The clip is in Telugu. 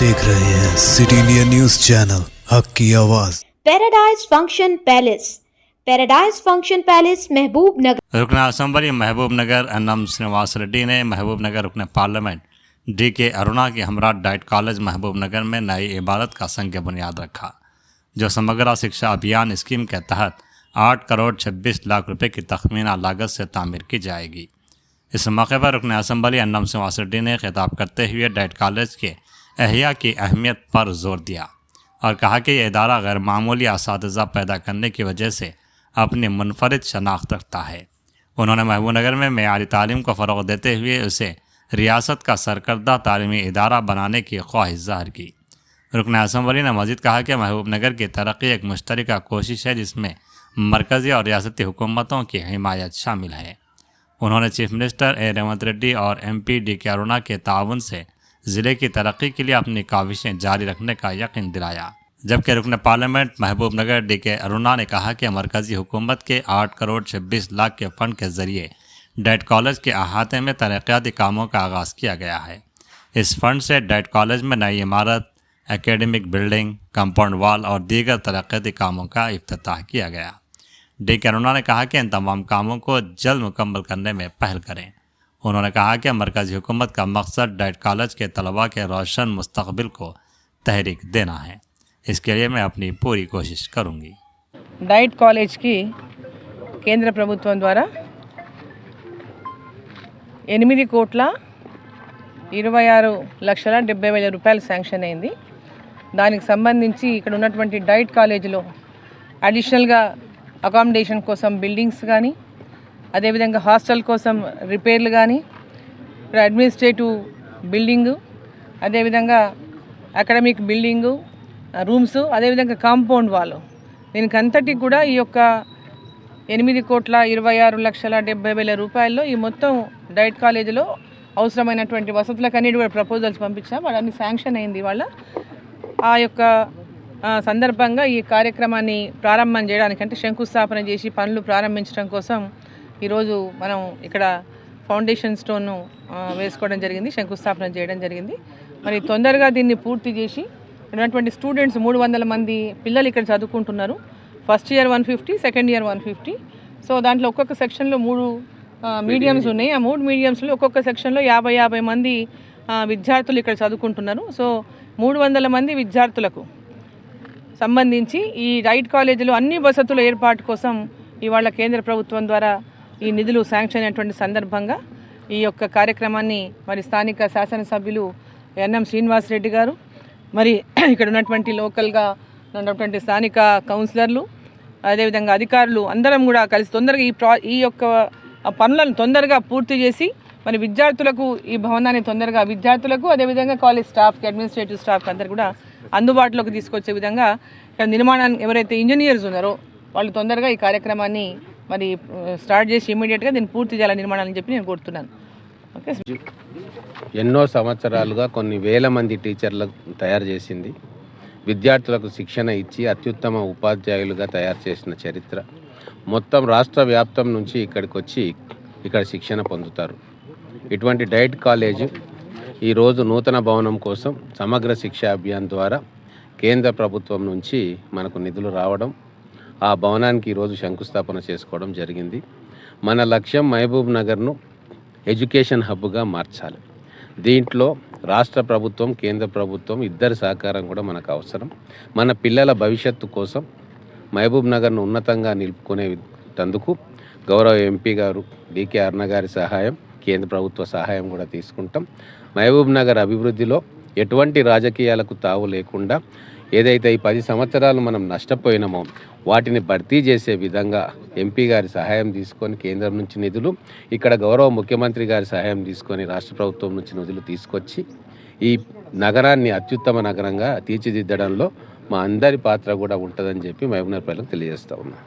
देख रहे हैं सिटी इंडिया न्यूज चैनल हक की आवाज। पैराडाइज फंक्शन पैलेस महबूब नगर। रुकन असम्बली महबूब नगर एनएम श्रीनिवास रेड्डी ने महबूब नगर रुकन पार्लियामेंट डीके अरुणा के हमरा डाइट कॉलेज महबूब नगर में नई इमारत का संग बुनियाद रखा, जो समग्र शिक्षा अभियान स्कीम के तहत 8 करोड़ 26 लाख रुपए की तखमीना लागत से तामीर की जाएगी। इस मौके पर रुकन असम्बली एनएम श्रीनिवास रेड्डी ने खिताब करते हुए डाइट कॉलेज के अहिया की अहमियत पर जोर दिया और कहा कि यह इदारा गैर मामूली असातिज़ा पैदा करने की वजह से अपनी मुनफरिद शनाख्त रखता है। उन्होंने महबूब नगर में मेयारी तालीम को फ़रोग़ देते हुए उसे रियासत का सरकर्दा तालीमी इदारा बनाने की ख्वाहिश ज़ाहिर की। रुकन असम्बली ने मज़ीद कहा कि महबूब नगर की तरक्की एक मुश्तरका कोशिश है जिसमें मरकज़ी और रियासती हुकूमतों की हिमायत शामिल है। उन्होंने चीफ मिनिस्टर रेवंत रेड्डी और MP डीके अरुणा के ताउन से ज़िले की तरक्की के लिए अपनी काविशें जारी रखने का यकीन दिलाया। जबकि रुकन पार्लियामेंट महबूब नगर डीके अरुणा ने कहा कि मरकज़ी हुकूमत के 8 करोड़ 26 लाख के फ़ंड के ज़रिए डाइट कॉलेज के अहाते में तरक्याती कामों का आगाज़ किया गया है। इस फंड से डाइट कॉलेज में नई इमारत, एकेडमिक बिल्डिंग, कंपाउंड वाल और दीगर तरक्याती कामों का इफ्तिताह किया गया। डीके अरुणा ने कहा कि इन तमाम कामों को जल्द मुकम्मल करने में पहल करें। उन्होंने कहा कि मरकज़ी हुकूमत का मकसद डाइट कॉलेज के तलबा के रोशन मुस्तकबिल को तहरीक देना है। इसके लिए मैं अपनी पूरी कोशिश करूँगी। डाइट कॉलेज की केंद्र ప్రభుత్వం ద్వారా 8,26,70,000 రూపాయలు శాంక్షన్ అయింది। దానికి సంబంధించి ఇక్కడ ఉన్నటువంటి డైట్ కాలేజీలో అడిషనల్గా అకామిడేషన్ కోసం బిల్డింగ్స్ కానీ, అదేవిధంగా హాస్టల్ కోసం రిపేర్లు కానీ, ఇక్కడ అడ్మినిస్ట్రేటివ్ బిల్డింగు, అదేవిధంగా అకాడమిక్ బిల్డింగు, రూమ్స్, అదేవిధంగా కాంపౌండ్ వాల్, దీనికి అంతటికి కూడా ఈ యొక్క 8,26,70,000 రూపాయల్లో ఈ మొత్తం డైట్ కాలేజీలో అవసరమైనటువంటి వసతులకన్నిటి కూడా ప్రపోజల్స్ పంపించాం. అవన్నీ శాంక్షన్ అయింది వాళ్ళ. ఆ యొక్క సందర్భంగా ఈ కార్యక్రమాన్ని ప్రారంభం చేయడానికి, అంటే శంకుస్థాపన చేసి పనులు ప్రారంభించడం కోసం ఈరోజు మనం ఇక్కడ ఫౌండేషన్ స్టోన్ వేసుకోవడం జరిగింది, శంకుస్థాపన చేయడం జరిగింది. మరి తొందరగా దీన్ని పూర్తి చేసి ఉన్నటువంటి స్టూడెంట్స్ 300 మంది పిల్లలు ఇక్కడ చదువుకుంటున్నారు. First year 150, second year 150. So దాంట్లో ఒక్కొక్క సెక్షన్లో 3 మీడియమ్స్ ఉన్నాయి. ఆ 3 మీడియమ్స్లో ఒక్కొక్క సెక్షన్లో 50 మంది విద్యార్థులు ఇక్కడ చదువుకుంటున్నారు. సో 300 మంది విద్యార్థులకు సంబంధించి ఈ డైట్ కాలేజీలో అన్ని వసతుల ఏర్పాటు కోసం ఇవాళ కేంద్ర ప్రభుత్వం ద్వారా ఈ నిధులు శాంక్షన్ అయినటువంటి సందర్భంగా ఈ యొక్క కార్యక్రమాన్ని మరి స్థానిక శాసనసభ్యులు ఎన్ఎం శ్రీనివాస్ రెడ్డి గారు, మరి ఇక్కడ ఉన్నటువంటి లోకల్గా ఉన్నటువంటి స్థానిక కౌన్సిలర్లు, అదేవిధంగా అధికారులు అందరం కూడా కలిసి తొందరగా ఈ యొక్క పనులను తొందరగా పూర్తి చేసి మరి విద్యార్థులకు ఈ భవనాన్ని తొందరగా విద్యార్థులకు, అదేవిధంగా కాలేజ్ స్టాఫ్కి, అడ్మినిస్ట్రేటివ్ స్టాఫ్కి అందరు కూడా అందుబాటులోకి తీసుకొచ్చే విధంగా ఇక్కడ నిర్మాణాన్ని ఎవరైతే ఇంజనీర్స్ ఉన్నారో వాళ్ళు తొందరగా ఈ కార్యక్రమాన్ని మరి స్టార్ట్ చేసి ఇమీడియట్గా దీన్ని పూర్తి చేయాలని నిర్మాణాలని చెప్పి నేను కోరుతున్నాను. ఓకే. ఎన్నో సంవత్సరాలుగా కొన్ని వేల మంది టీచర్లకు తయారు చేసింది, విద్యార్థులకు శిక్షణ ఇచ్చి అత్యుత్తమ ఉపాధ్యాయులుగా తయారు చేసిన చరిత్ర. మొత్తం రాష్ట్ర వ్యాప్తం నుంచి ఇక్కడికి వచ్చి ఇక్కడ శిక్షణ పొందుతారు. ఇటువంటి డైట్ కాలేజ్ ఈరోజు నూతన భవనం కోసం సమగ్ర శిక్షా అభియాన్ ద్వారా కేంద్ర ప్రభుత్వం నుంచి మనకు నిధులు రావడం, ఆ భవనానికి ఈరోజు శంకుస్థాపన చేసుకోవడం జరిగింది. మన లక్ష్యం మహబూబ్ నగర్ను ఎడ్యుకేషన్ హబ్గా మార్చాలి. దీంట్లో రాష్ట్ర ప్రభుత్వం, కేంద్ర ప్రభుత్వం ఇద్దరి సహకారం కూడా మనకు అవసరం. మన పిల్లల భవిష్యత్తు కోసం మహబూబ్ నగర్ను ఉన్నతంగా నిలుపుకునేందుకు గౌరవ MP గారు డీకే అరుణ గారి సహాయం, కేంద్ర ప్రభుత్వ సహాయం కూడా తీసుకుంటాం. మహబూబ్ నగర్ అభివృద్ధిలో ఎటువంటి రాజకీయాలకు తావు లేకుండా ఏదైతే ఈ 10 సంవత్సరాలు మనం నష్టపోయినామో వాటిని భర్తీ చేసే విధంగా MP గారి సహాయం తీసుకొని కేంద్రం నుంచి నిధులు, ఇక్కడ గౌరవ ముఖ్యమంత్రి గారి సహాయం తీసుకొని రాష్ట్ర ప్రభుత్వం నుంచి నిధులు తీసుకొచ్చి ఈ నగరాన్ని అత్యుత్తమ నగరంగా తీర్చిదిద్దడంలో మా అందరి పాత్ర కూడా ఉంటుందని చెప్పి మహబూబ్ నగర్ ప్రజలకు తెలియజేస్తా ఉన్నాం.